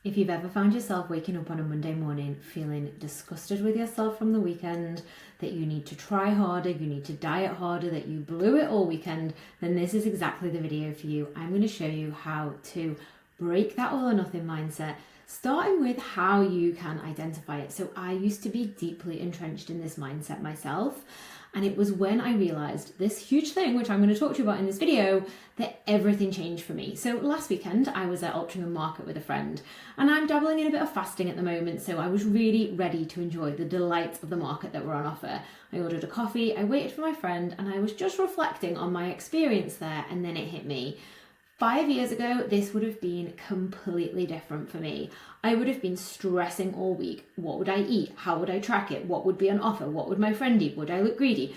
If you've ever found yourself waking up on a Monday morning feeling disgusted with yourself from the weekend, that you need to try harder, you need to diet harder, that you blew it all weekend, then this is exactly the video for you. I'm going to show you how to break that all or nothing mindset, starting with how you can identify it. So I used to be deeply entrenched in this mindset myself. And it was when I realized this huge thing, which I'm going to talk to you about in this video, that everything changed for me. So last weekend, I was at Altrincham Market with a friend, and I'm dabbling in a bit of fasting at the moment. So I was really ready to enjoy the delights of the market that were on offer. I ordered a coffee, I waited for my friend, and I was just reflecting on my experience there. And then it hit me. 5 years ago, this would have been completely different for me. I would have been stressing all week. What would I eat? How would I track it? What would be on offer? What would my friend eat? Would I look greedy?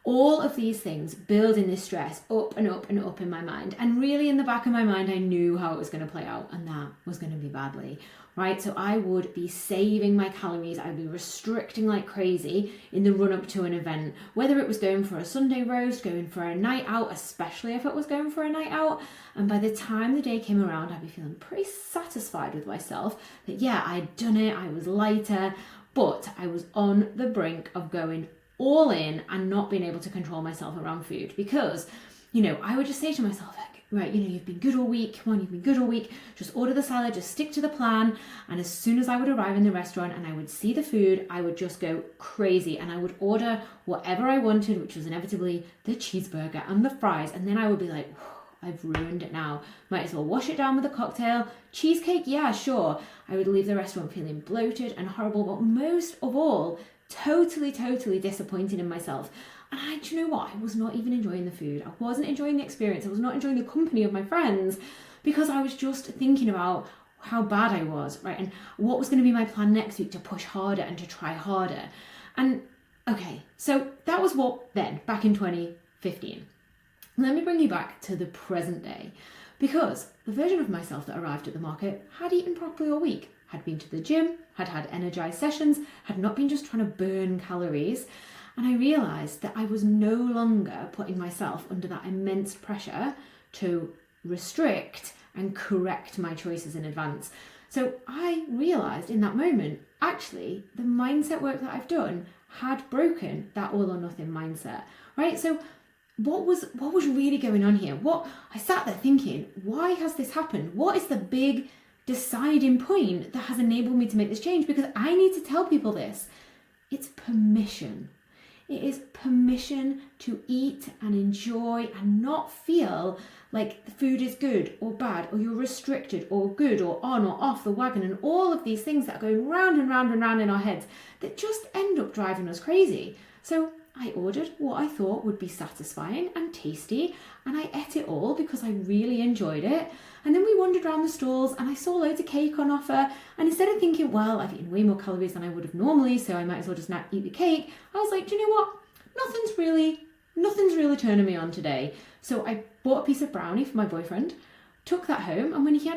All of these things building this stress up and up and up in my mind. And really in the back of my mind, I knew how it was going to play out, and that was going to be badly, right? So I would be saving my calories. I'd be restricting like crazy in the run up to an event, whether it was going for a Sunday roast, going for a night out, especially if it was going for a night out. And by the time the day came around, I'd be feeling pretty satisfied with myself that, yeah, I'd done it. I was lighter, but I was on the brink of going all in and not being able to control myself around food, because, I would just say to myself, like, right, you've been good all week. Come on, you've been good all week. Just order the salad, just stick to the plan. And as soon as I would arrive in the restaurant and I would see the food, I would just go crazy and I would order whatever I wanted, which was inevitably the cheeseburger and the fries. And then I would be like, I've ruined it now. Might as well wash it down with a cocktail. Cheesecake, yeah, sure. I would leave the restaurant feeling bloated and horrible, but most of all, totally disappointed in myself. And do you know what? I was not even enjoying the food. I wasn't enjoying the experience. I was not enjoying the company of my friends, because I was just thinking about how bad I was, right? And what was going to be my plan next week to push harder and to try harder. And okay, so that was what then, back in 2015. Let me bring you back to the present day, because the version of myself that arrived at the market had eaten properly all week, had been to the gym, had had energized sessions, had not been just trying to burn calories. And I realized that I was no longer putting myself under that immense pressure to restrict and correct my choices in advance. So I realized in that moment, actually, the mindset work that I've done had broken that all or nothing mindset, right? So what was really going on here? I sat there thinking, why has this happened? What is the big deciding point that has enabled me to make this change? Because I need to tell people this. It's permission. It is permission to eat and enjoy and not feel like the food is good or bad, or you're restricted or good or on or off the wagon, and all of these things that are going round and round and round in our heads that just end up driving us crazy. So I ordered what I thought would be satisfying and tasty, and I ate it all because I really enjoyed it. And then we wandered around the stalls and I saw loads of cake on offer, and instead of thinking, well, I've eaten way more calories than I would have normally, so I might as well just not eat the cake, I was like, do you know what? Nothing's really turning me on today. So I bought a piece of brownie for my boyfriend, took that home, and when he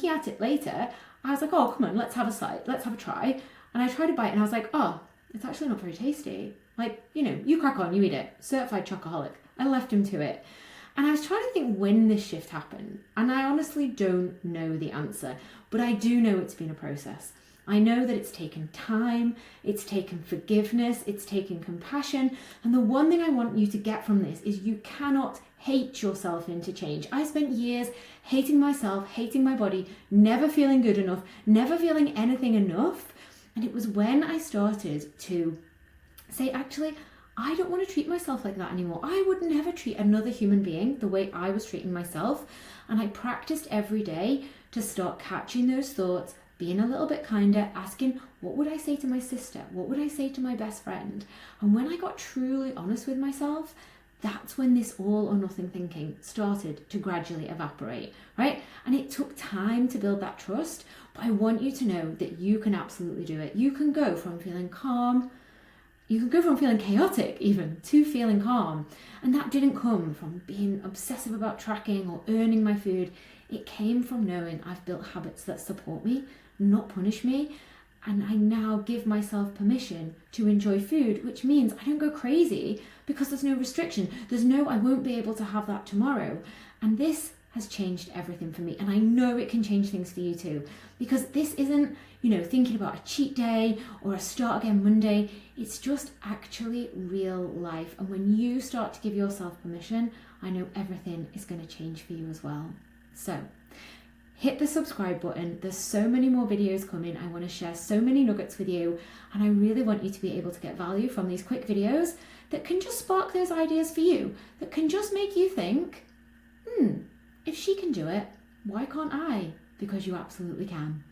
had it later, I was like, oh, come on, let's have a try. And I tried a bite and I was like, oh, it's actually not very tasty. Like, you crack on, you eat it. Certified chocoholic. I left him to it. And I was trying to think when this shift happened. And I honestly don't know the answer, but I do know it's been a process. I know that it's taken time, it's taken forgiveness, it's taken compassion. And the one thing I want you to get from this is you cannot hate yourself into change. I spent years hating myself, hating my body, never feeling good enough, never feeling anything enough. And it was when I started to say, actually, I don't want to treat myself like that anymore. I would never treat another human being the way I was treating myself. And I practiced every day to start catching those thoughts, being a little bit kinder, asking, what would I say to my sister? What would I say to my best friend? And when I got truly honest with myself, that's when this all or nothing thinking started to gradually evaporate, right? And it took time to build that trust, but I want you to know that you can absolutely do it. You can go from feeling calm, you can go from feeling chaotic even to feeling calm. And that didn't come from being obsessive about tracking or earning my food. It came from knowing I've built habits that support me, not punish me. And I now give myself permission to enjoy food, which means I don't go crazy because there's no restriction. There's no, I won't be able to have that tomorrow. And this has changed everything for me. And I know it can change things for you too, because this isn't, thinking about a cheat day or a start again Monday. It's just actually real life. And when you start to give yourself permission, I know everything is going to change for you as well. So hit the subscribe button. There's so many more videos coming. I want to share so many nuggets with you, and I really want you to be able to get value from these quick videos that can just spark those ideas for you, that can just make you think, if she can do it, why can't I? Because you absolutely can.